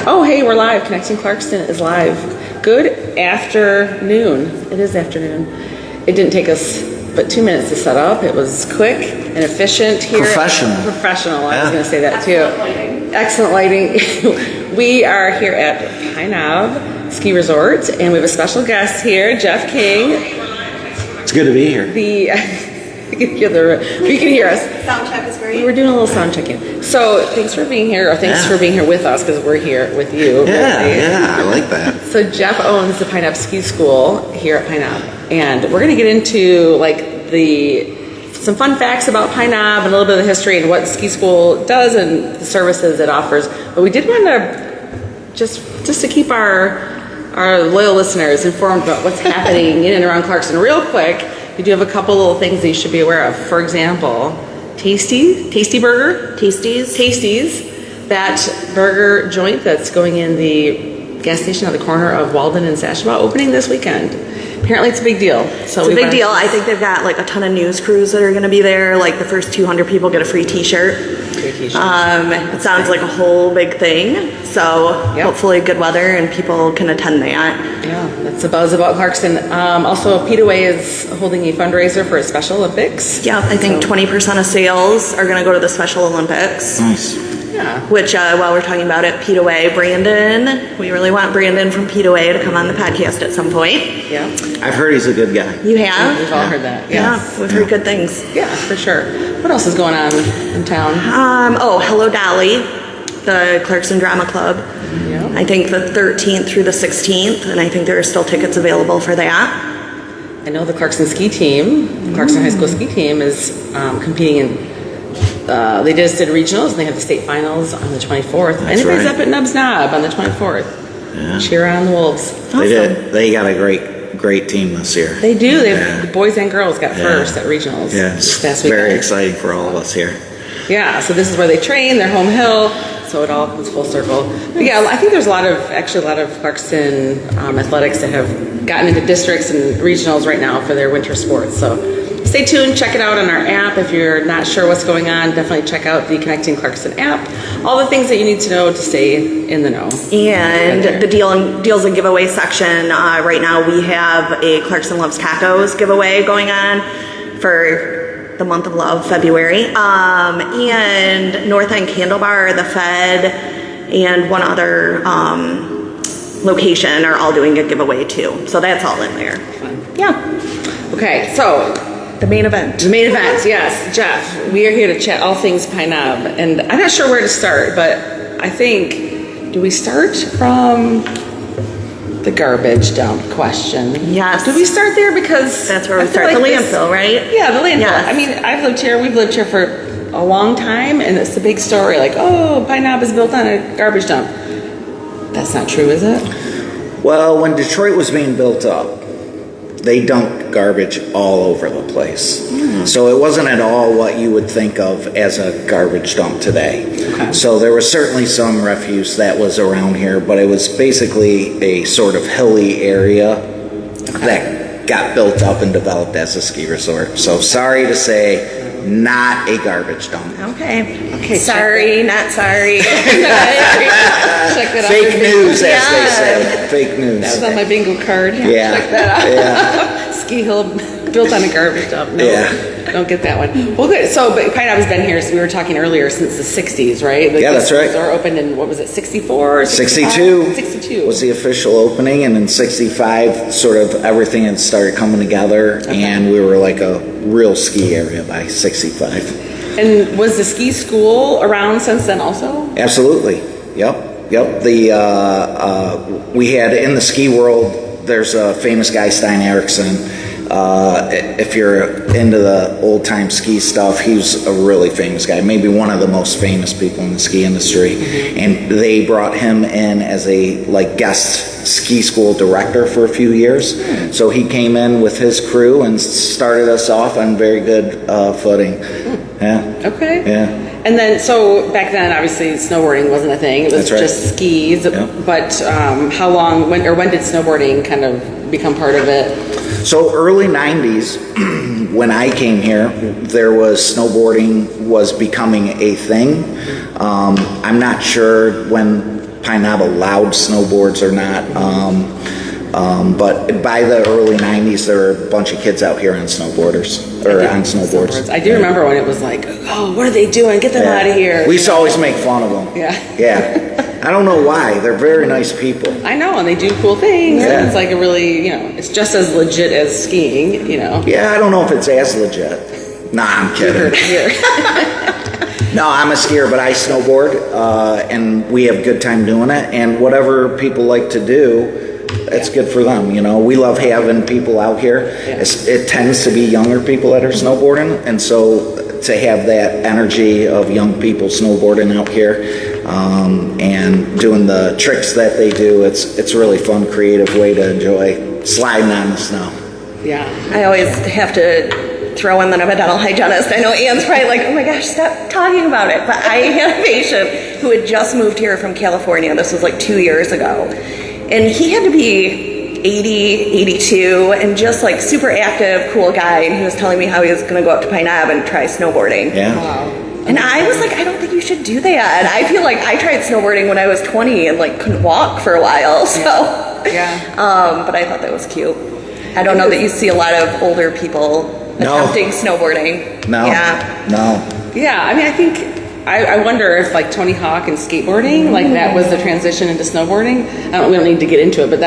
Oh, hey, we're live. Connecting Clarkston is live. Good afternoon. It is afternoon. It didn't take us but 2 minutes to set up. It was quick and efficient here. Professional. I was going to say that too. Excellent lighting. We are here at Pine Knob Ski Resort, and we have a special guest here, Jeff King. It's good to be here. You can hear us. Sound check is great. We were doing a little sound checking. So thanks for being here, or thanks for being here with us, because we're here with you. Yeah, I like that. So Jeff owns the Pine Knob Ski School here at Pine Knob, and we're going to get into some fun facts about Pine Knob and a little bit of the history and what the ski school does and the services it offers. But we did want to just to keep our loyal listeners informed about what's happening in and around Clarkson real quick. We do have a couple little things that you should be aware of. For example, Tasty Burger. Tasty's, that burger joint that's going in the gas station at the corner of Walden and Sashaba, opening this weekend. Apparently it's a big deal. So it's a big deal. I think they've got like a ton of news crews that are going to be there. Like the first 200 people get a free t-shirt. It sounds like a whole big thing. So hopefully good weather and people can attend that. Yeah, that's the buzz about Clarkson. Also, P2A is holding a fundraiser for a Special Olympics. Yeah, I think 20% of sales are going to go to the Special Olympics. Nice. Yeah. Which, while we're talking about it, P2A, Brandon, we really want Brandon from P2A to come on the podcast at some point. Yeah. I've heard he's a good guy. You have? We've all heard that. Yes. Yeah, we've heard good things. Yeah, for sure. What else is going on in town? Hello Dolly, the Clarkson Drama Club. Yeah. I think the 13th through the 16th, and I think there are still tickets available for that. I know the Clarkson ski team, the Clarkson High School ski team is competing in, they just did regionals, and they have the state finals on the 24th. Anybody's up at Nub's Knob on the 24th. Yeah. Cheer on the Wolves. Awesome. They got a great team this year. They do. The boys and girls got first at regionals. Yeah, it's very exciting for all of us here. Yeah, so this is where they train, their home hill, so it all comes full circle. But yeah, I think there's a lot of Clarkson athletics that have gotten into districts and regionals right now for their winter sports. So stay tuned, check it out on our app. If you're not sure what's going on, definitely check out the Connecting Clarkston app. All the things that you need to know to stay in the know. And the deals and giveaway section, right now we have a Clarkson Loves Tacos giveaway going on for the month of love, February. And North End Candle Bar, the Fed, and one other location are all doing a giveaway too. So that's all in there. Yeah. Okay, so the main event. Yes. Jeff, we are here to chat all things Pine Knob. And I'm not sure where to start, but I think, do we start from the garbage dump question? Yes. Do we start there? Because that's where we start. Like the landfill, right? Yeah, the landfill. Yes. I mean, we've lived here for a long time, and it's a big story. Like, oh, Pine Knob is built on a garbage dump. That's not true, is it? Well, when Detroit was being built up, they dumped garbage all over the place. So it wasn't at all what you would think of as a garbage dump today. Okay. So there was certainly some refuse that was around here, but it was basically a sort of hilly area that got built up and developed as a ski resort. So sorry to say, not a garbage dump. Okay. Sorry, not sorry. Check that out. Fake news, as they say. Fake news. That was on my bingo card. Yeah. Check that out. Yeah. Ski hill built on a garbage dump. No, don't get that one. Well, good. So, but Pine Knob has been here, so we were talking earlier, since the 60s, right? That's right. The store opened in, what was it, 64 or 62. 62 was the official opening, and in 65, sort of everything had started coming together, and we were like a real ski area by 65. And was the ski school around since then also? Absolutely. Yep. We had, in the ski world, there's a famous guy, Stein Erickson. If you're into the old time ski stuff, he's a really famous guy, maybe one of the most famous people in the ski industry. And they brought him in as a guest ski school director for a few years. So he came in with his crew and started us off on very good footing. Yeah. Okay. Yeah. And then, so back then, obviously, snowboarding wasn't a thing. It was just skis. Yep. But how long, when did snowboarding kind of become part of it? So early 90s, when I came here, snowboarding was becoming a thing. I'm not sure when Pine Knob allowed snowboards or not. But by the early 90s, there were a bunch of kids out here on snowboarders, or on snowboards. I do remember when it was like, oh, what are they doing? Get them out of here. We used to always make fun of them. Yeah. Yeah. I don't know why. They're very nice people. I know, and they do cool things. Yeah. And it's like a really, it's just as legit as skiing, Yeah, I don't know if it's as legit. Nah, I'm kidding. Here. No, I'm a skier, but I snowboard, and we have a good time doing it. And whatever people like to do, it's good for them. We love having people out here. It tends to be younger people that are snowboarding, and so to have that energy of young people snowboarding out here and doing the tricks that they do, it's a really fun, creative way to enjoy sliding on the snow. Yeah. I always have to throw in that I'm a dental hygienist. I know Ann's probably like, oh my gosh, stop talking about it. But I had a patient who had just moved here from California. This was like 2 years ago. And he had to be 80, 82, and just like super active, cool guy. And he was telling me how he was going to go up to Pine Knob and try snowboarding. Yeah. Wow. And I was like, I don't think you should do that. And I feel like I tried snowboarding when I was 20 and like couldn't walk for a while. So, Yeah. But I thought that was cute. I don't know that you see a lot of older people attempting snowboarding. No. Yeah. No. Yeah, I mean, I think, I wonder if like Tony Hawk and skateboarding, like that was the transition into snowboarding. We don't need to get into it, but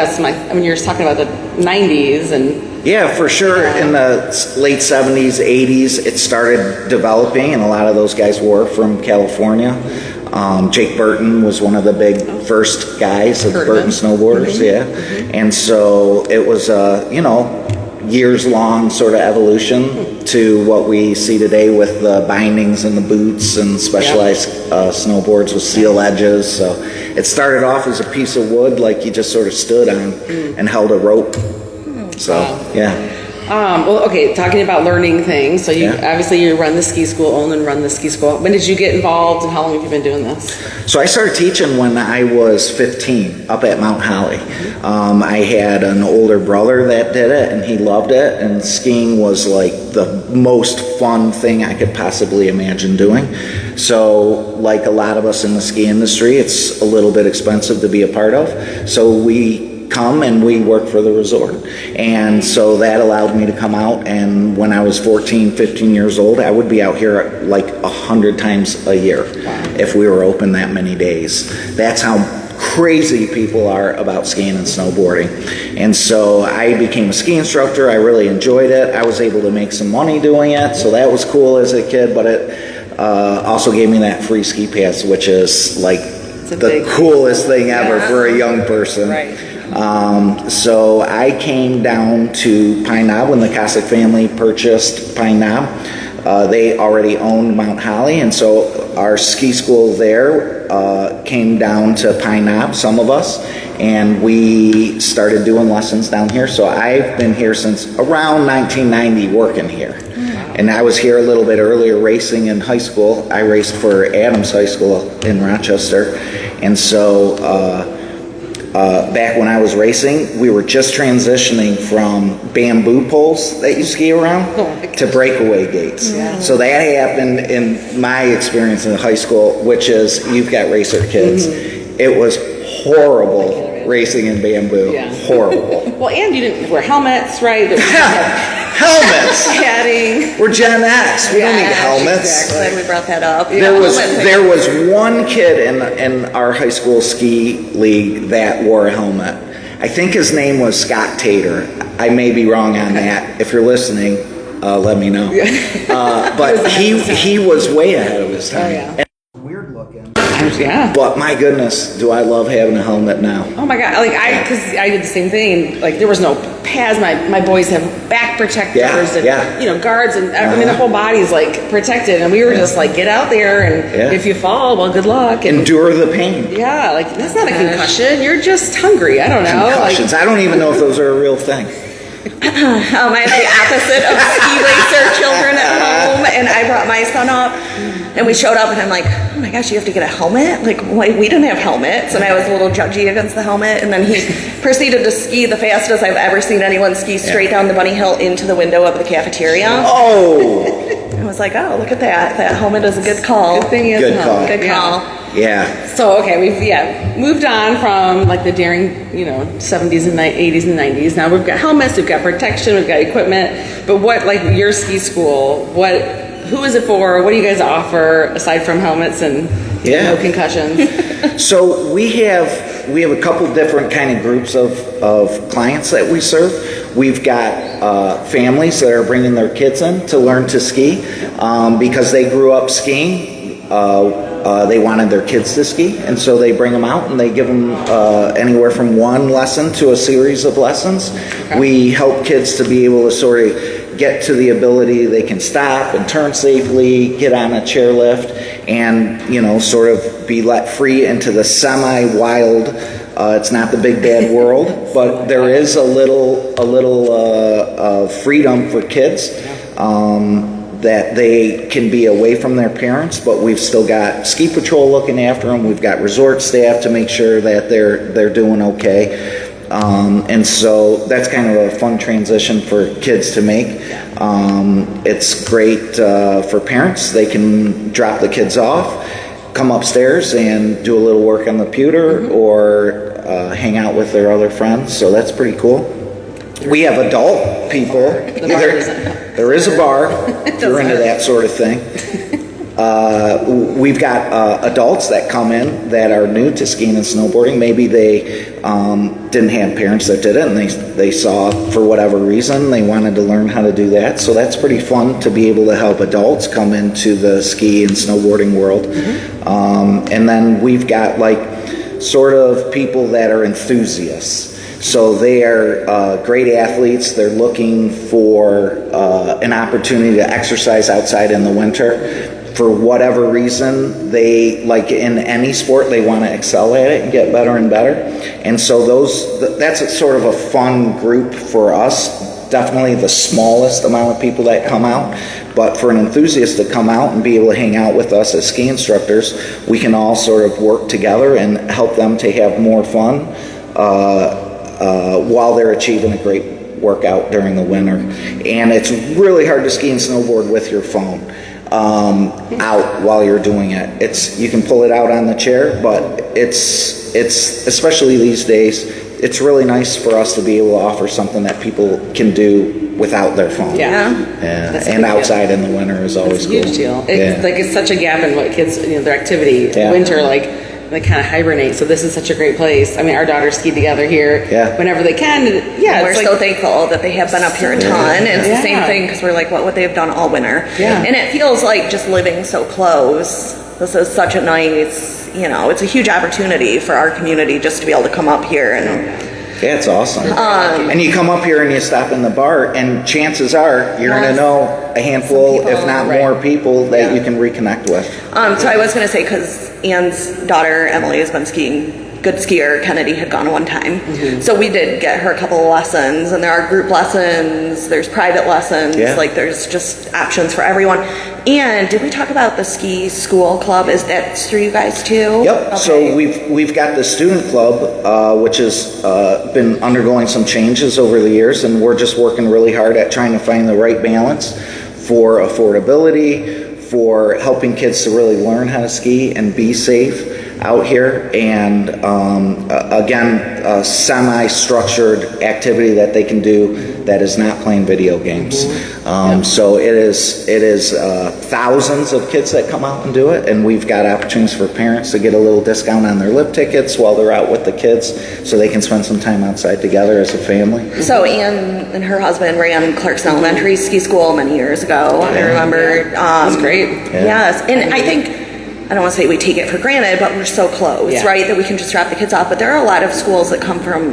you're just talking about the 90s and... Yeah, for sure. In the late 70s, 80s, it started developing, and a lot of those guys were from California. Jake Burton was one of the big first guys of Burton snowboarders, And so it was, years-long sort of evolution to what we see today with the bindings and the boots and specialized snowboards with steel edges. So it started off as a piece of wood like you just sort of stood on and held a rope. So, well, okay, talking about learning things. So obviously you run the ski school, own and run the ski school. When did you get involved and how long have you been doing this? So I started teaching when I was 15 up at Mount Holly. I had an older brother that did it and he loved it, and skiing was like the most fun thing I could possibly imagine doing. So like a lot of us in the ski industry, it's a little bit expensive to be a part of. So we come and we work for the resort, and so that allowed me to come out, and when I was 14, 15 years old, I would be out here like 100 times a year if we were open that many days. That's how crazy people are about skiing and snowboarding. And so I became a ski instructor. I really enjoyed it. I was able to make some money doing it, so that was cool as a kid, but it also gave me that free ski pass, which is like the coolest thing ever for a young person. Right. So I came down to Pine Knob when the Cossack family purchased Pine Knob. They already owned Mount Holly, and so our ski school there came down to Pine Knob, some of us, and we started doing lessons down here. So I've been here since around 1990 working here. And I was here a little bit earlier racing in high school. I raced for Adams High School in Rochester. And so back when I was racing, we were just transitioning from bamboo poles that you ski around to breakaway gates. Yeah. So that happened in my experience in high school, which is you've got racer kids. It was horrible racing in bamboo. Yeah. Horrible. Well, and you didn't wear helmets, right? Helmets. Padding. We're Gen X. We don't need helmets. Exactly. Glad we brought that up. There was one kid in our high school ski league that wore a helmet. I think his name was Scott Tater. I may be wrong on that. If you're listening, let me know. But he was way ahead of his time. Oh, yeah. Weird looking. Yeah. But my goodness, do I love having a helmet now. Oh my God. Because I did the same thing. Like there was no pads. My boys have back protectors and, guards. And I mean, the whole body's like protected. And we were just like, get out there. And if you fall, well, good luck. And, endure the pain. Yeah. Like that's not a concussion. You're just hungry. I don't know. Concussions. I don't even know if those are a real thing. I'm the opposite of ski racer children at home, and I brought my son up, and we showed up, and I'm like, oh my gosh, you have to get a helmet? Like, we didn't have helmets, and I was a little judgy against the helmet, and then he proceeded to ski the fastest I've ever seen anyone ski straight down the bunny hill into the window of the cafeteria. Oh! I was like, oh, look at that. That helmet is a good call. Good thing is Good call. Good call. Yeah. So, okay, we've moved on from like the daring, 70s and 80s and 90s. Now we've got helmets, we've got protection, we've got equipment. But what, like your ski school, who is it for? What do you guys offer aside from helmets and no concussions? So we have a couple different kind of groups of clients that we serve. We've got families that are bringing their kids in to learn to ski because they grew up skiing. They wanted their kids to ski, and so they bring them out and they give them anywhere from one lesson to a series of lessons. Okay. We help kids to be able to sort of get to the ability they can stop and turn safely, get on a chairlift, and sort of be let free into the semi-wild. It's not the big bad world, but there is a little freedom for kids. That they can be away from their parents, but we've still got ski patrol looking after them. We've got resort staff to make sure that they're doing okay. And so that's kind of a fun transition for kids to make. It's great for parents. They can drop the kids off, come upstairs and do a little work on the pewter or hang out with their other friends. So that's pretty cool. We have adult people. There is a bar if you're into that sort of thing. We've got adults that come in that are new to skiing and snowboarding. Maybe they didn't have parents that did it, and they saw for whatever reason they wanted to learn how to do that. So that's pretty fun to be able to help adults come into the ski and snowboarding world. And then we've got sort of people that are enthusiasts. So they are great athletes. They're looking for an opportunity to exercise outside in the winter. For whatever reason, they, like in any sport, they want to excel at it and get better and better. And so that's a sort of a fun group for us. Definitely the smallest amount of people that come out. But for an enthusiast to come out and be able to hang out with us as ski instructors, we can all sort of work together and help them to have more fun while they're achieving a great workout during the winter. And it's really hard to ski and snowboard with your phone out while you're doing it. You can pull it out on the chair, but it's especially these days, it's really nice for us to be able to offer something that people can do without their phone. And outside in the winter is always cool. That's a huge deal. It's such a gap in what kids, their activity. Winter, they kind of hibernate. So this is such a great place. I mean, our daughters ski together here whenever they can. We're so thankful that they have been up here a ton. And it's the same thing because we're like, what would they have done all winter? And it feels like just living so close. This is such a nice, it's a huge opportunity for our community just to be able to come up here and. Yeah, it's awesome. And you come up here and you stop in the bar, and chances are you're going to know a handful, if not more people that you can reconnect with. So I was going to say, because Ann's daughter, Emily, has been skiing. Good skier. Kennedy had gone one time. So we did get her a couple of lessons, and there are group lessons, there's private lessons, there's just options for everyone. And did we talk about the ski school club? Is that through you guys too? Yep. Okay. So we've got the student club, which has been undergoing some changes over the years, and we're just working really hard at trying to find the right balance for affordability, for helping kids to really learn how to ski and be safe out here, and again, a semi-structured activity that they can do that is not playing video games. So it is thousands of kids that come out and do it, and we've got opportunities for parents to get a little discount on their lift tickets while they're out with the kids, so they can spend some time outside together as a family. So Ann and her husband ran Clarkson Elementary Ski School many years ago. I remember. That's great. Yes, and I think. I don't want to say we take it for granted, but we're so close, right, that we can just drop the kids off. But there are a lot of schools that come from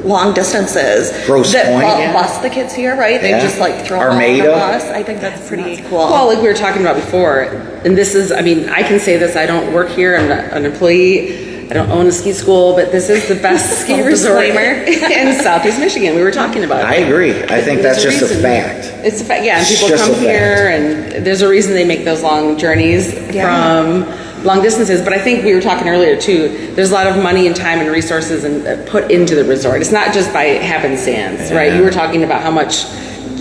long distances that bus the kids here, right? They just throw them on the bus. I think that's pretty cool. Well, like we were talking about before, and this is, I can say this, I don't work here, I'm not an employee, I don't own a ski school, but this is the best ski resort in Southeast Michigan. We were talking about it. I agree. I think that's just a fact. It's a fact, and people come here, and there's a reason they make those long journeys from long distances. But I think we were talking earlier too, there's a lot of money and time and resources put into the resort. It's not just by happenstance, right? You were talking about how much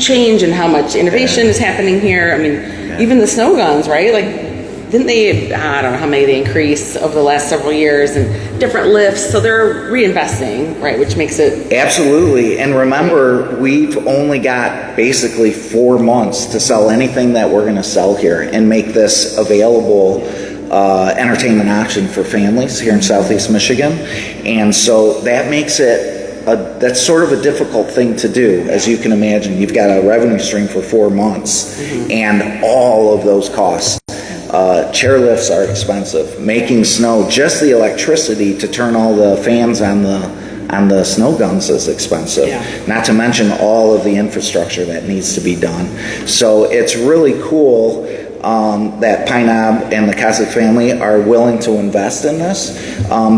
change and how much innovation is happening here. even the snow guns, right? Like, didn't they, I don't know how many they increased over the last several years and different lifts. So they're reinvesting, right? Which makes it. Absolutely. And remember, we've only got basically 4 months to sell anything that we're going to sell here and make this available entertainment option for families here in Southeast Michigan. And so that makes it that's sort of a difficult thing to do, as you can imagine. You've got a revenue stream for 4 months and all of those costs. Chairlifts are expensive. Making snow, just the electricity to turn all the fans on the snow guns is expensive. Yeah. Not to mention all of the infrastructure that needs to be done. So it's really cool that Pine Knob and the Kosick family are willing to invest in this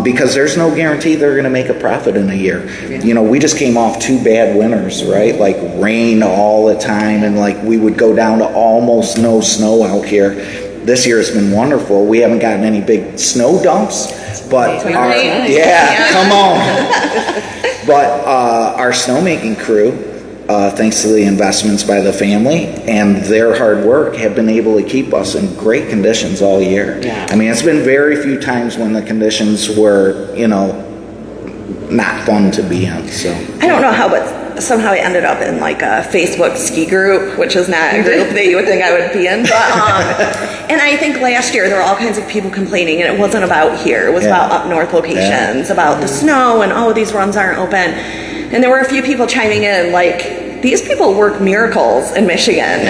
because there's no guarantee they're going to make a profit in a year. Yeah. You know, we just came off 2 bad winters, right? Like rain all the time, and like we would go down to almost no snow out here. This year has been wonderful. We haven't gotten any big snow dumps, but come on. But our snowmaking crew, thanks to the investments by the family and their hard work, have been able to keep us in great conditions all year. Yeah. I mean, it's been very few times when the conditions were, not fun to be in. So I don't know how, but somehow I ended up in like a Facebook ski group, which is not a group that you would think I would be in. But and I think last year there were all kinds of people complaining, and it wasn't about here. It was about up north locations, about the snow, and these runs aren't open. And there were a few people chiming in like, these people work miracles in Michigan.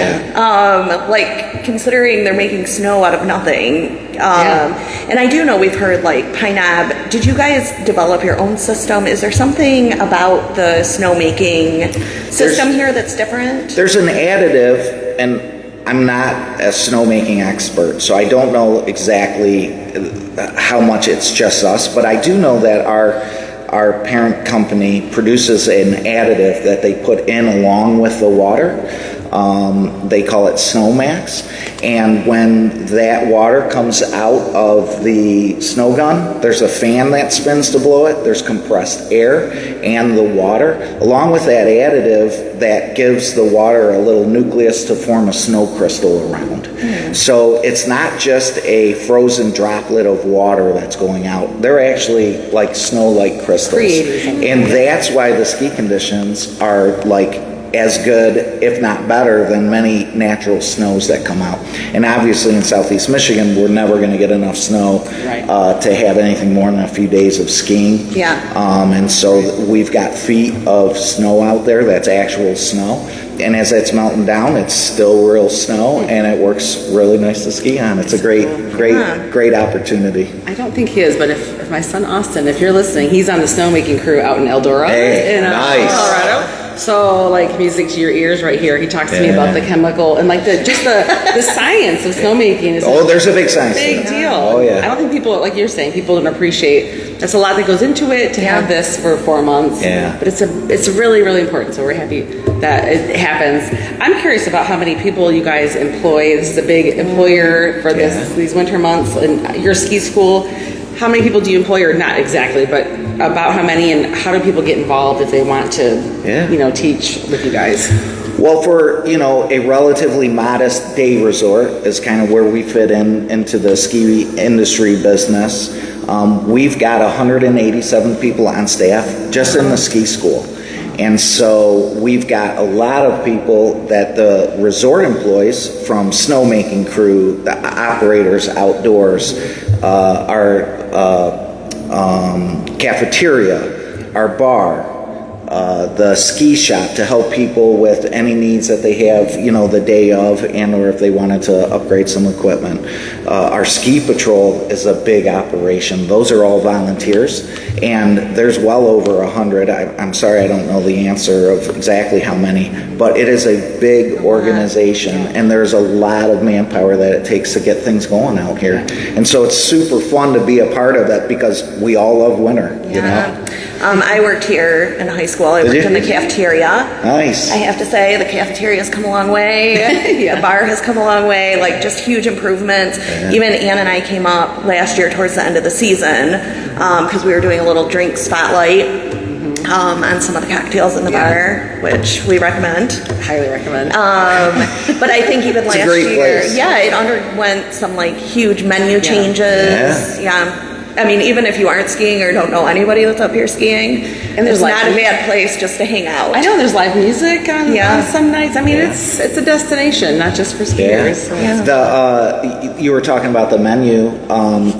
Like considering they're making snow out of nothing. And I do know we've heard like Pine Knob. Did you guys develop your own system? Is there something about the snowmaking system here that's different? there's an additive, and I'm not a snowmaking expert, so I don't know exactly how much it's just us, but I do know that our parent company produces an additive that they put in along with the water. They call it Snowmax. And when that water comes out of the snow gun, there's a fan that spins to blow it. There's compressed air and the water, along with that additive that gives the water a little nucleus to form a snow crystal around. So it's not just a frozen droplet of water that's going out. They're actually like snow-like crystals. And that's why the ski conditions are like as good, if not better, than many natural snows that come out. And obviously in Southeast Michigan, we're never going to get enough snow to have anything more than a few days of skiing. And so we've got feet of snow out there that's actual snow. And as it's melting down, it's still real snow, and it works really nice to ski on. It's a great opportunity. I don't think he is, but if my son Austin, if you're listening, he's on the snowmaking crew out in Eldora in nice. Colorado. So like music to your ears right here. He talks to me about the chemical and like the science of snowmaking. Is there's a big science. Big deal. Oh yeah. I don't think people, like you're saying, people don't appreciate. There's a lot that goes into it to have this for 4 months. Yeah. But it's really, really important. So we're happy that it happens. I'm curious about how many people you guys employ. This is a big employer for these winter months, and your ski school. How many people do you employ, or not exactly, but about how many, and how do people get involved if they want to, teach with you guys? Well, for, a relatively modest day resort is kind of where we fit into the ski industry business. We've got 187 people on staff just in the ski school. And so we've got a lot of people that the resort employs, from snowmaking crew, the operators outdoors, our cafeteria, our bar, the ski shop to help people with any needs that they have, the day of, and or if they wanted to upgrade some equipment. Our ski patrol is a big operation. Those are all volunteers, and there's well over 100. I'm sorry, I don't know the answer of exactly how many, but it is a big organization, and there's a lot of manpower that it takes to get things going out here. And so it's super fun to be a part of that because we all love winter, I worked here in high school. I worked in the cafeteria. Nice. I have to say, the cafeteria has come a long way. The bar has come a long way, like just huge improvements. Even Ann and I came up last year towards the end of the season because we were doing a little drink spotlight. on some of the cocktails in the bar, which we recommend. Highly recommend. But I think even last a great year, place. it underwent some like huge menu changes. Yeah. I mean, even if you aren't skiing or don't know anybody that's up here skiing, And there's it's like- not a bad place just to hang out. I know there's live music on some nights. I mean, it's a destination, not just for skiers. So. You were talking about the menu.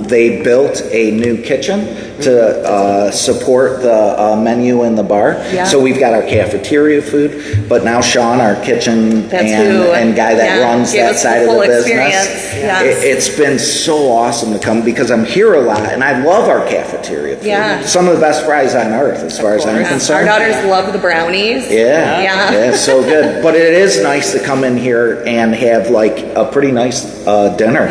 They built a new kitchen to support the menu in the bar. Yeah. So we've got our cafeteria food, but now Sean, our kitchen and guy that runs gave that us side of the full business, experience. Yes. it's been so awesome to come because I'm here a lot and I love our cafeteria food. Yeah. Some of the best fries on earth as far as I'm Our concerned. daughters love the brownies. Yeah, so good. But it is nice to come in here and have like a pretty nice dinner.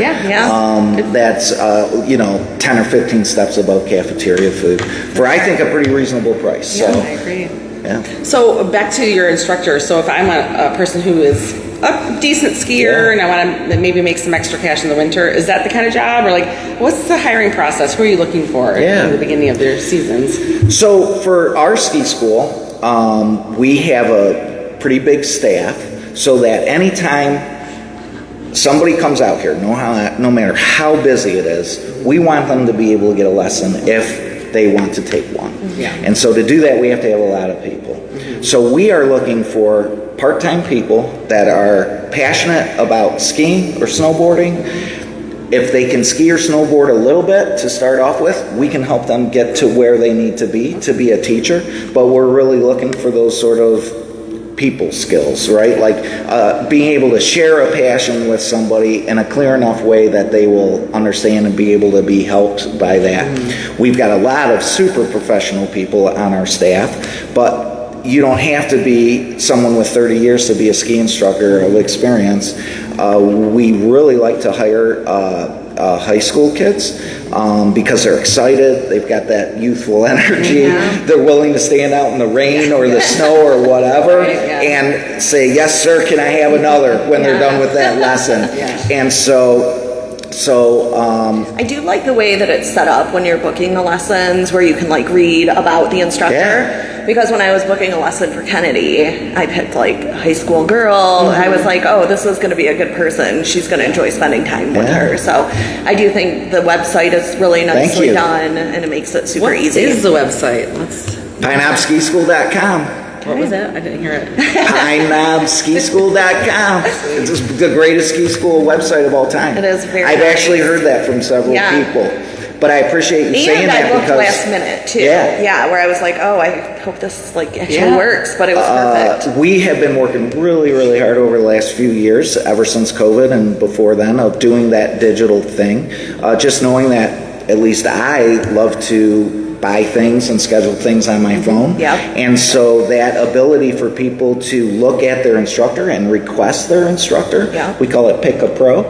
That's 10 or 15 steps above cafeteria food for I think a pretty reasonable price. So I agree. yeah. So back to your instructor. So if I'm a person who is a decent skier and I want to maybe make some extra cash in the winter, is that the kind of job, or like what's the hiring process? Who are you looking for at the beginning of their seasons? So for our ski school, we have a pretty big staff, so that anytime somebody comes out here, no matter how busy it is, we want them to be able to get a lesson if they want to take one. Yeah. And so to do that, we have to have a lot of people. So we are looking for part-time people that are passionate about skiing or snowboarding. If they can ski or snowboard a little bit to start off with, we can help them get to where they need to be a teacher. But we're really looking for those sort of people skills, right? Like being able to share a passion with somebody in a clear enough way that they will understand and be able to be helped by that. We've got a lot of super professional people on our staff, but you don't have to be someone with 30 years to be a ski instructor of experience. We really like to hire high school kids because they're excited, they've got that youthful energy, they're willing to stand out in the rain or the snow or whatever and say, yes sir, can I have another when they're done with that lesson. And so I do like the way that it's set up when you're booking the lessons, where you can like read about the instructor. Because when I was booking a lesson for Kennedy, I picked like a high school girl. I was like, oh, this is going to be a good person. She's going to enjoy spending time with her. So I do think the website is really nicely done, and it makes it super easy. What is the website? PineKnobSkiSchool.com. What was it? I didn't hear it. PineKnobSkiSchool.com. It's the greatest ski school website of all time. It is very I've nice. actually heard that from several people. But I appreciate you saying And that I booked because last minute too. Yeah. Where I was like, oh, I hope this like actually works, but it was perfect. We have been working really, really hard over the last few years, ever since COVID and before then, of doing that digital thing. Just knowing that at least I love to buy things and schedule things on my phone. And so that ability for people to look at their instructor and request their instructor, we call it Pick a Pro,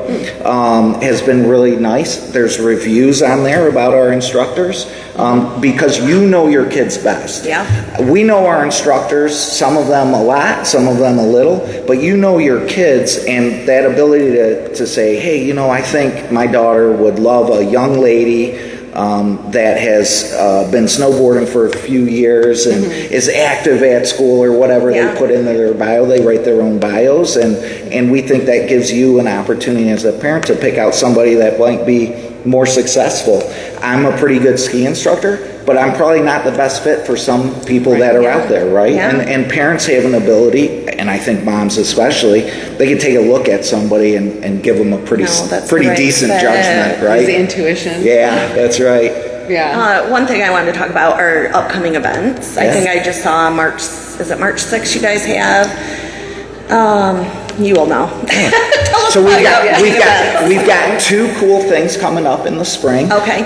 has been really nice. There's reviews on there about our instructors because you know your kids best. We know our instructors, some of them a lot, some of them a little, but you know your kids, and that ability to say, hey, I think my daughter would love a young lady that has been snowboarding for a few years and is active at school or whatever they put into their bio. They write their own bios, and we think that gives you an opportunity as a parent to pick out somebody that might be more successful. I'm a pretty good ski instructor, but I'm probably not the best fit for some people that are out there, right? And parents have an ability, and I think moms especially, they can take a look at somebody and give them a pretty decent judgment, right? Use the intuition. Yeah, that's right. One thing I wanted to talk about are upcoming events. I think I just saw March 6th you guys have. You will know. So we've got two cool things coming up in the spring. Okay.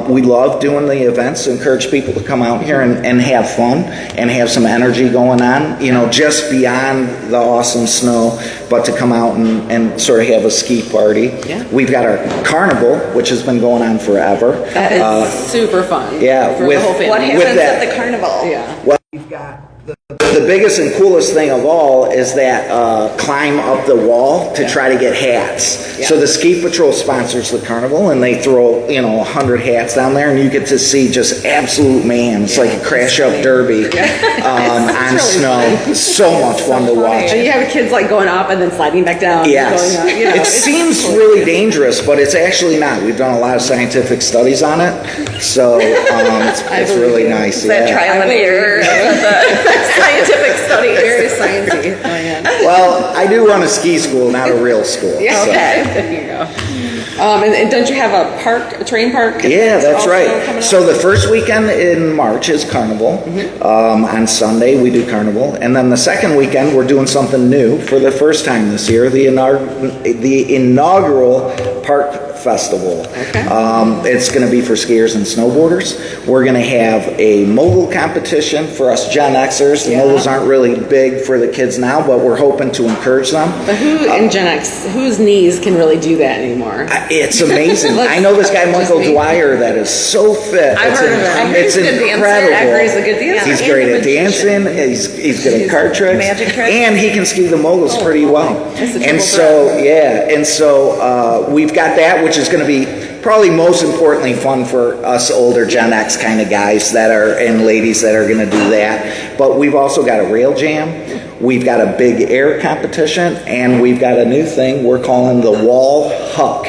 We love doing the events, encourage people to come out here and have fun and have some energy going on, just beyond the awesome snow, but to come out and sort of have a ski party. We've got our carnival, which has been going on forever. That is super fun. Yeah. For the whole family. What happens at the carnival? Well, we've got the biggest and coolest thing of all is that climb up the wall to try to get hats. Yeah. So the ski patrol sponsors the carnival, and they throw 100 hats down there, and you get to see just absolute mayhem. It's like a crash up derby on really snow. fun. So much fun to watch. And you have kids like going up and then sliding back down. Yes. And going up, It seems really dangerous, but it's actually not. We've done a lot of scientific studies on it, so it's really nice. Is that trial and error? Scientific studies. Very sciencey. Oh, yeah. Well, I do run a ski school, not a real school. Yeah, so. okay. There you go. And don't you have a train park? Yeah, that's also right. coming up? So the first weekend in March is Carnival. On Sunday we do Carnival, and then the second weekend we're doing something new for the first time this year. The inaugural Park Festival. Okay. It's going to be for skiers and snowboarders. We're going to have a mogul competition for us Gen Xers. The moguls aren't really big for the kids now, but we're hoping to encourage them. But who in Gen X, whose knees can really do that anymore? It's amazing. I know this guy Michael Dwyer that is so fit. I've heard of him. It's incredible. I've heard he's a good dancer. He's great at dancing. He's good at card tricks. Magic tricks. And he can ski the moguls pretty well. That's a And triple so we've got that, which is going to be probably most importantly fun for us older Gen X kind of guys and ladies that are going to do that. But we've also got a rail jam. We've got a big air competition, and we've got a new thing we're calling the wall huck.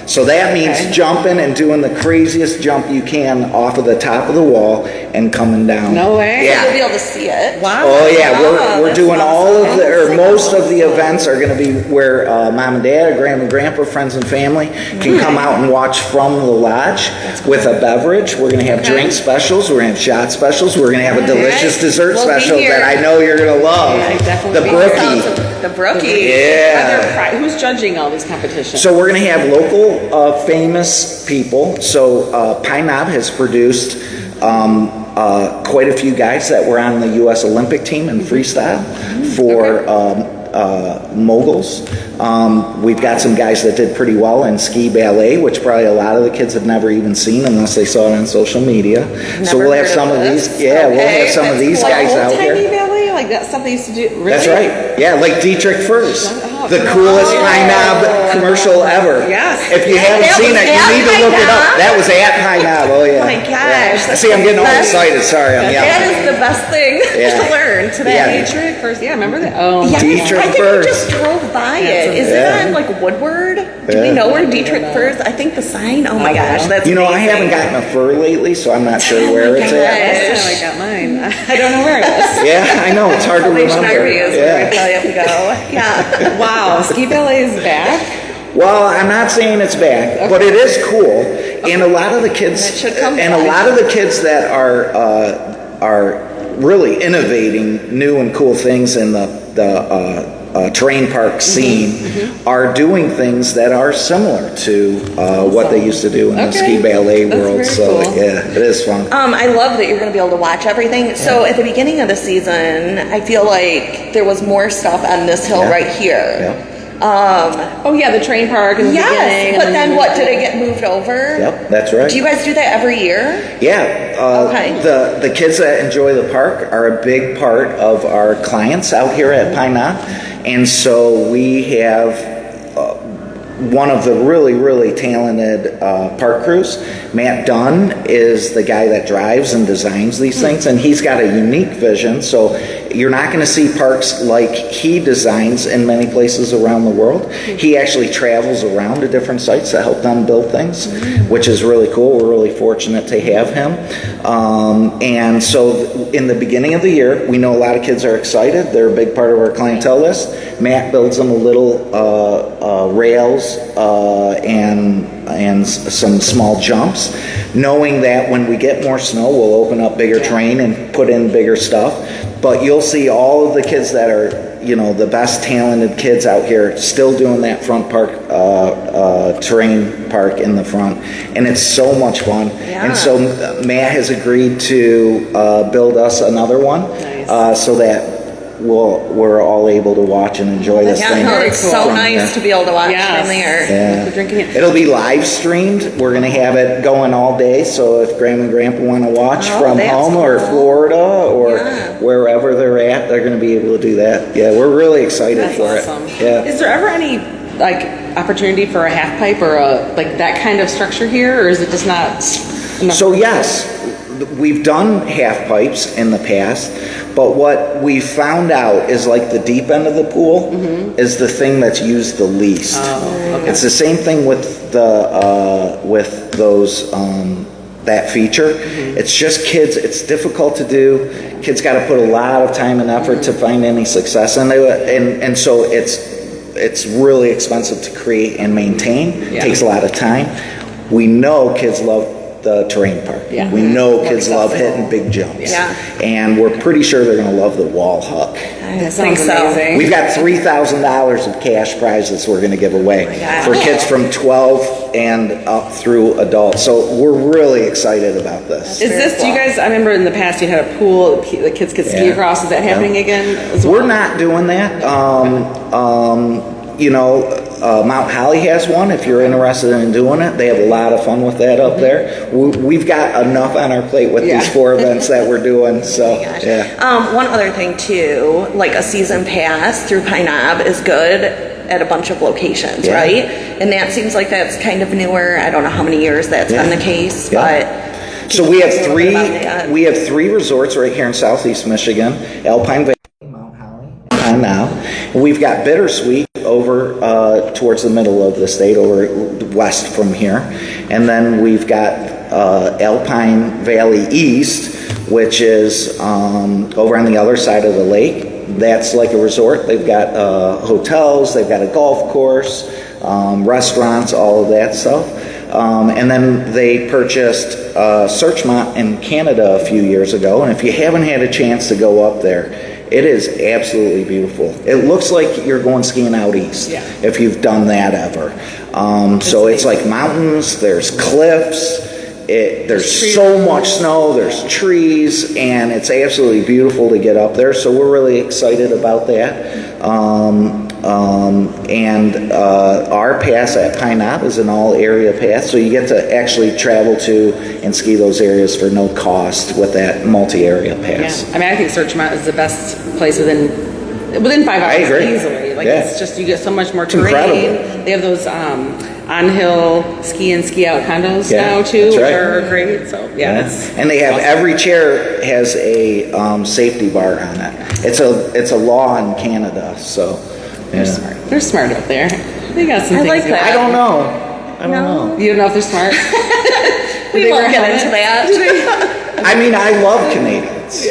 So that means jumping and doing the craziest jump you can off of the top of the wall and coming down. No way. Yeah. You'll be able to see it. Wow. Oh yeah, we're that's doing all of awesome. most of the events are going to be where mom and dad, or grandma and grandpa, friends and family can come out and watch from the lodge with a beverage. We're going to have drink specials. We're going to have shot specials. We're going to have a delicious dessert We'll be special here. that I know you're going to love. Yeah, I definitely The will. brookie. The brookie. Yeah. Who's judging all these competitions? So we're going to have local famous people. So Pine Knob has produced quite a few guys that were on the U.S. Olympic team in freestyle for moguls. We've got some guys that did pretty well in ski ballet, which probably a lot of the kids have never even seen unless they saw it on social media. So we'll have some of these. Yeah, we'll have some of these guys out Tiny here. ballet, like that's something they used to do. Really? That's right. Yeah, like Dietrich Furs, the coolest Pine Knob commercial ever. Yes. If you haven't that seen was it, you at need to Pine look it up. Knob? That was at Pine Knob. Oh yeah. Oh my gosh, Yeah. that's See, I'm getting all the best. excited. Sorry, I'm That yelling. is the best thing Yeah. to learn today. Yeah. Dietrich first. Yeah, remember that? Oh, Yes, Dietrich I think Furs. we just drove by it. Is Yeah. it on like Woodward? Do we Yeah. know where Dietrich Furs? I think the sign. Oh my gosh, that's You know, I amazing. haven't gotten a fur lately, so I'm not sure Oh where my it's gosh. at. that's how I got mine. I don't know where it is. Yeah, I know. It's hard to Salvation remember. Army is where we Yeah. probably have to go. Yeah. Wow, ski ballet is back. Well, I'm not saying it's back, but it is cool. And a lot of the kids, It should come and a back. lot of the kids that are really innovating new and cool things in the terrain park scene are doing things that are similar to what they used to do in the Okay. ski ballet That's world. very So cool. yeah, it is fun. I love that you're going to be able to watch everything. So at the beginning of the season, I feel like there was more stuff on this hill Yeah. right here. Yeah. Oh yeah, the train park in the beginning. Yes, and but then you- what? Did it get moved over? Yep, that's right. Do you guys do that every year? Yeah, Okay. the kids that enjoy the park are a big part of our clients out here at Pine Knob, and so we have one of the really talented park crews. Matt Dunn is the guy that drives and designs these things, and he's got a unique vision. So you're not going to see parks like he designs in many places around the world. He actually travels around to different sites to help them build things, which is really cool. We're really fortunate to have him. And so in the beginning of the year, we know a lot of kids are excited. They're a big part of our clientele list. Matt builds them a little rails and some small jumps, knowing that when we get more snow, we'll open up bigger terrain and put in bigger stuff. But you'll see all of the kids that are, the best talented kids out here still doing that front park, terrain park in the front. And it's so much fun. Yeah. And so Matt has agreed to build us another one Nice. so that we're all able to watch and enjoy this thing. no, it's so nice to be able to watch from there. Yeah. Drinking it. It'll be live streamed. We're going to have it going all day. So if Grandma and Grandpa want to watch from home or Florida or wherever they're at, they're going to be able to do that. Yeah, we're really excited for Awesome. it. Yeah. Is there ever any like opportunity for a half pipe or like that kind of structure here, or is it just not enough? So yes, we've done half pipes in the past, but what we found out is like the deep end of the pool is the thing that's used the least. Oh, okay. It's the same thing with the with those that feature. It's just kids. It's difficult to do. Kids got to put a lot of time and effort to find any success, and so it's really expensive to create and maintain. Yeah. Takes a lot of time. We know kids love the terrain park. Yeah. We know kids love hitting big jumps. Yeah. And we're pretty sure they're going to love the wall hook. I Sounds think so. amazing. We've got $3,000 of cash prizes we're going to give away for kids from 12 and up through adults. So we're really excited about this. Is this, do you guys, I remember in the past you had a pool the kids could ski across. Is that happening again as well? We're not doing that. Mount Holly has one. If you're interested in doing it, they have a lot of fun with that up there. We've got enough on our plate with these 4 events that we're doing. So, One other thing too, like a season pass through Pine Knob is good at a bunch of locations, right? And that seems like that's kind of newer. I don't know how many years that's been the case, but so we have 3 resorts right here in Southeast Michigan: Alpine Valley, Mount Holly, and now we've got Bittersweet over towards the middle of the state, over west from here, and then we've got Alpine Valley East, which is over on the other side of the lake. That's like a resort. They've got hotels, they've got a golf course, restaurants, all of that stuff. And then they purchased Searchmont in Canada a few years ago, and if you haven't had a chance to go up there, it is absolutely beautiful. It looks like you're going skiing out east if you've done that ever. So it's like mountains, there's cliffs, there's so much snow, there's trees, and it's absolutely beautiful to get up there. So we're really excited about that. Our pass at Pine Knob is an all-area pass, so you get to actually travel to and ski those areas for no cost with that multi-area pass. Yeah. I mean, I think Searchmont is the best place within 5 hours. I agree. Easily. Like it's just, you get so much more terrain. Incredible. They have those on-hill ski and ski out condos now too, which are great. So and they have every chair has a safety bar on it. It's a law in Canada, so they're smart. They're smart up there. They got some things. like that. I don't know. You don't know if they're smart. we won't get into that. I mean, I love Canadians.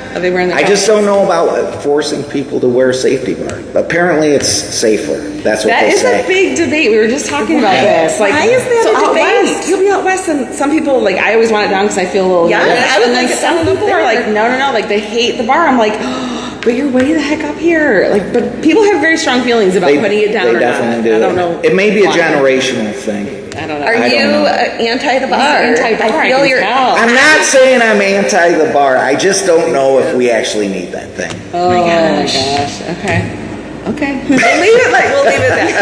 Are they wearing the I just don't know about forcing people to wear a safety bar. Apparently, it's safer. That's what they say. That is a big debate. We were just talking about this. Like, why is that so a out debate? west, you'll be out west, and some people, like, I always want it down because I feel a little nervous. I would And then like it some down people are there. like, no, like, they hate the bar. I'm like, but you're way the heck up here. Like, but people have very strong feelings about putting it down They or definitely not. do. I don't know. It may be a why. generational thing. I don't know. Are you anti the bar? Anti-bar, I feel I can you're. tell. I'm not saying I'm anti the bar. I just don't know if we actually need that thing. Oh my gosh. Okay. We'll leave it there.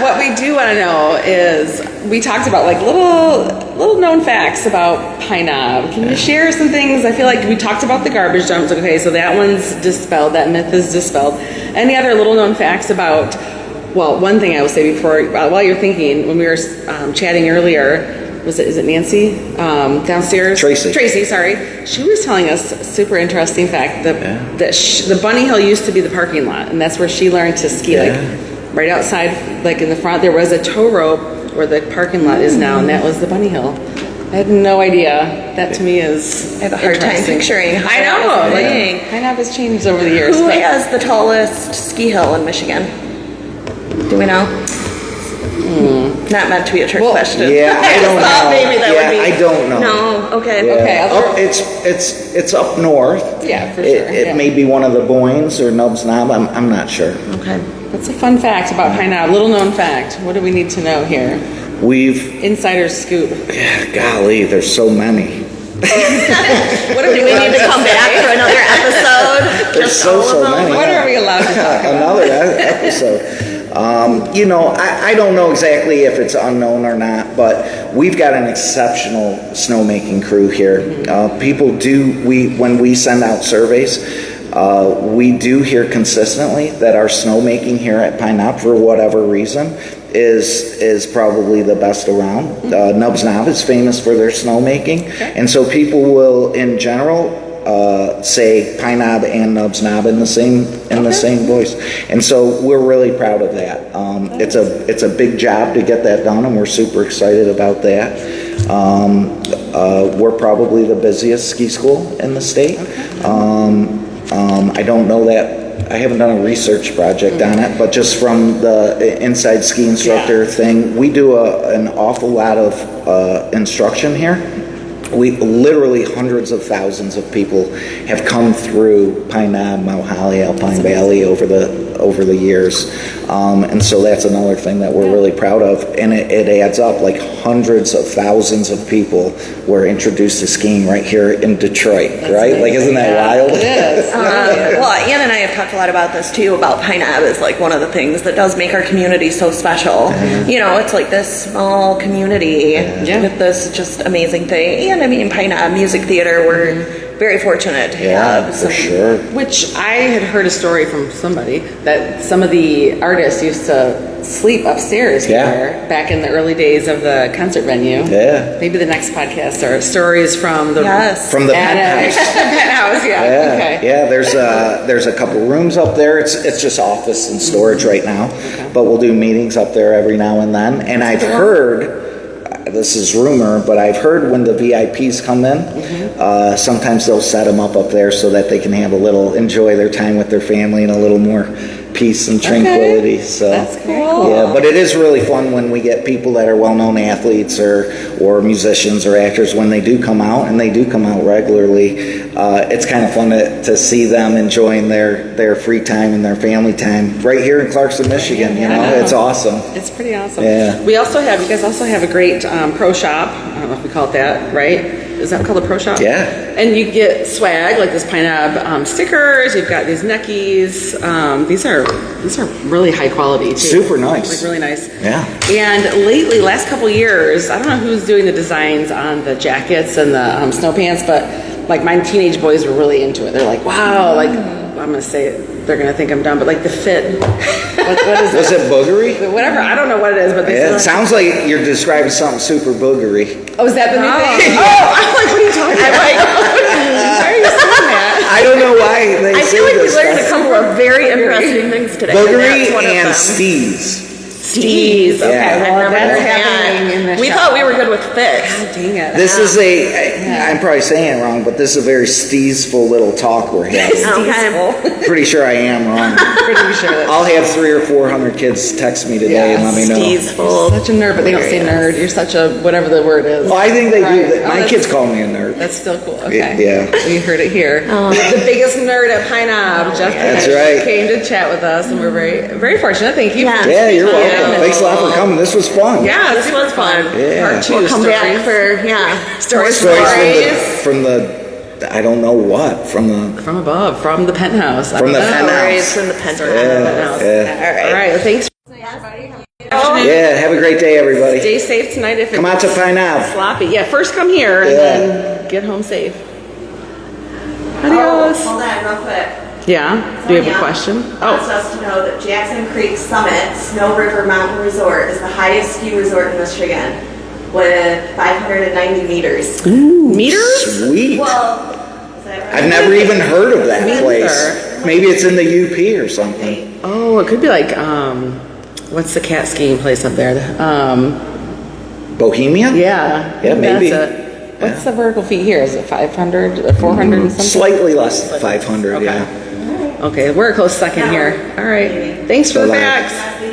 What we do want to know is, we talked about like little known facts about Pine Knob. Can you share some things? I feel like we talked about the garbage dumps. Okay, so that one's dispelled. That myth is dispelled. Any other little known facts about? Well, one thing I will say before, while you're thinking, when we were chatting earlier, is it Nancy downstairs? Tracy, sorry. She was telling us a super interesting fact that the Bunny Hill used to be the parking lot, and that's where she learned to ski. Like right outside, like in the front, there was a tow rope where the parking lot is now, and that was the Bunny Hill. I had no idea. That to me is I have a hard time picturing. I know. Like, Pine Knob has changed over the years. Who has the tallest ski hill in Michigan? Do we know? Not meant to be a trick question. Yeah, I don't know. Maybe that would be. I don't know. No. Okay. Yeah. Okay. It's up north. Yeah, for sure. It may be one of the Boynes or Nubs Knob. I'm not sure. Okay. That's a fun fact about Pine Knob. Little known fact. What do we need to know here? We've Insider's scoop. golly, there's so many. What Do we need to come back for another episode? There's so many. What are we allowed to talk about? Another episode. I don't know exactly if it's unknown or not, but we've got an exceptional snowmaking crew here. When we send out surveys, we do hear consistently that our snowmaking here at Pine Knob, for whatever reason, is probably the best around. Nubs Knob is famous for their snowmaking, and so people will, in general, say Pine Knob and Nubs Knob in the same voice, and so we're really proud of that. It's a big job to get that done, and we're super excited about that. We're probably the busiest ski school in the state. I don't know that. I haven't done a research project on it, but just from the inside ski instructor thing, we do an awful lot of instruction here. We literally hundreds of thousands of people have come through Pine Knob, Mount Holly, Alpine Valley over the years, and so that's another thing that we're really proud of, and it adds up. Like hundreds of thousands of people were introduced to skiing right here in Detroit, right? Like, isn't that wild? It is. Well, Ann and I have talked a lot about this too, about Pine Knob is like one of the things that does make our community so special. It's like this small community with this just amazing thing. And I mean, Pine Knob Music Theater, we're very fortunate to have. For sure. Which I had heard a story from somebody that some of the artists used to sleep upstairs here back in the early days of the concert venue. Yeah. Maybe the next podcast are stories from the from the penthouse. penthouse. Okay. Yeah. There's a couple rooms up there. It's just office and storage right now, but we'll do meetings up there every now and then. And I've heard. This is rumor, but I've heard when the VIPs come in, sometimes they'll set them up there so that they can enjoy their time with their family and a little more peace and tranquility. So that's cool. Yeah, but it is really fun when we get people that are well-known athletes or musicians or actors, when they do come out, and they do come out regularly. It's kind of fun to see them enjoying their free time and their family time right here in Clarkston, Michigan. It's awesome. It's pretty awesome. Yeah. You guys also have a great pro shop. I don't know if we call it that, right? Is that called a pro shop? Yeah. And you get swag like this Pine Knob stickers. You've got these neckies. These are really high quality too. Super nice. Like really nice. Yeah. And lately, last couple years, I don't know who's doing the designs on the jackets and the snow pants, but like my teenage boys were really into it. They're like, wow, like I'm gonna say it. They're gonna think I'm dumb, but like the fit. What is it? Was it boogery? Whatever. I don't know what it is, but It sounds like you're describing something super boogery. Oh, is that the new thing? Oh, I'm like, what are you talking about? Why are you saying that? I don't know why they I say feel like we this learned a stuff. couple of very interesting things today. Boogery That's one of and them. steez. Steez. Okay, Yeah. well, that's Yeah. happening in the We shop. thought we were good with fits. God dang it. This is I'm probably saying it wrong, but this is a very steezful little talk we're having. Okay. Pretty sure I am wrong. Pretty sure that's I'll have 300 or 400 kids text me today and let me know. Steezful. such a nerd, but they don't say nerd. You're such a whatever the word is. Well, I think they Right. do. Oh, My that's- kids call me a nerd. That's still cool. Okay. Yeah. We heard it here. The biggest nerd at Pine Knob, Jeff That's Bennett, right. came to chat with us, and we're very, very fortunate. Thank you. Yeah. Yeah, you're welcome. Yeah. Thanks a lot for coming. This was fun. Yeah, This was fun. Yeah. Part 2 We'll come stories. back for Stories Stories from the I don't know what, from the From above, from the penthouse. I From don't the know. penthouse. stories from the penthouse. Yeah. All right. Well, thanks. Yeah, have a great day, everybody. Stay safe tonight. If Come out to Pine Knob. sloppy. Yeah, first come here and then get home safe. Adios. Hold on, real quick. Yeah. Do you have a Sonia question? wants Oh, us to know that Jackson Creek Summit Snow River Mountain Resort is the highest ski resort in Michigan with 590 meters. meters? Sweet. Well, is that right? I've never even heard of that Me place. either. Maybe it's in the UP or something. Oh, it could be like what's the cat skiing place up there? Bohemia? Yeah. Yeah, maybe. That's it. What's the vertical feet here? Is it 500 or 400 and something? Slightly less than 500, Okay. yeah. Okay, we're a close second here. All right. Thanks for the So, facts. Yes,